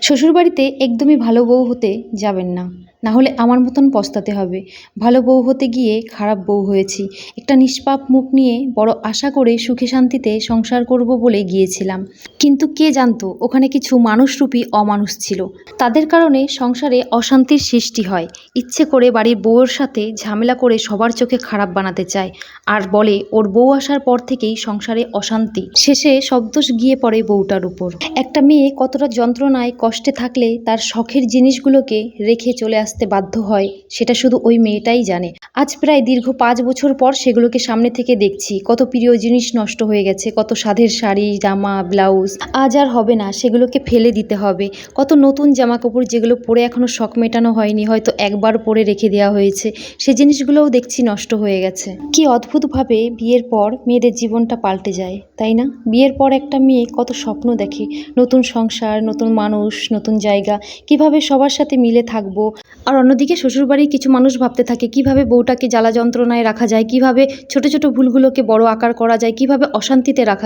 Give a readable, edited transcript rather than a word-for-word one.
শ্বশুরবাড়িতে একদমই ভালো বউ হতে যাবেন না, না হলে আমার মতন পস্তাতে হবে। ভালো বউ হতে গিয়ে খারাপ বউ হয়েছি। একটা নিষ্পাপ মুখ নিয়ে বড় আশা করে সুখে শান্তিতে সংসার করব বলে গিয়েছিলাম, কিন্তু কে জানতো ওখানে কিছু মানুষরূপী অমানুষ ছিল। তাদের কারণে সংসারে অশান্তির সৃষ্টি হয়। ইচ্ছে করে বাড়ির বউয়ের সাথে ঝামেলা করে সবার চোখে খারাপ বানাতে চায়, আর বলে ওর বউ আসার পর থেকেই সংসারে অশান্তি। শেষে সব দোষ গিয়ে পড়ে বউটার উপর। একটা মেয়ে কতটা যন্ত্রণায় কষ্টে থাকলে তার শখের জিনিসগুলোকে রেখে চলে আসতে বাধ্য হয়, সেটা শুধু ওই মেয়েটাই জানে। আজ প্রায় দীর্ঘ 5 বছর পর সেগুলোকে সামনে থেকে দেখছি। কত প্রিয় জিনিস নষ্ট হয়ে গেছে, কত সাধের শাড়ি, জামা, ব্লাউজ আজ আর হবে না, সেগুলোকে ফেলে দিতে হবে। কত নতুন জামা কাপড় যেগুলো পরে এখনো শখ মেটানো হয়নি, হয়তো একবার পরে রেখে দেওয়া হয়েছে, সে জিনিসগুলোও দেখছি নষ্ট হয়ে গেছে। কি অদ্ভুতভাবে বিয়ের পর মেয়েদের জীবনটা পাল্টে যায়, তাই না? বিয়ের পর একটা মেয়ে কত স্বপ্ন দেখে, নতুন সংসার, নতুন মানুষ, নতুন জায়গা, কিভাবে সবার সাথে মিলে থাকবো। আর অন্যদিকে শ্বশুরবাড়ির কিছু মানুষ ভাবতে থাকে কিভাবে বউটাকে জ্বালা যন্ত্রণায় রাখা যায়, কিভাবে ছোট ছোট ভুলগুলোকে বড় আকার করা যায়, কিভাবে অশান্তিতে রাখা যায়।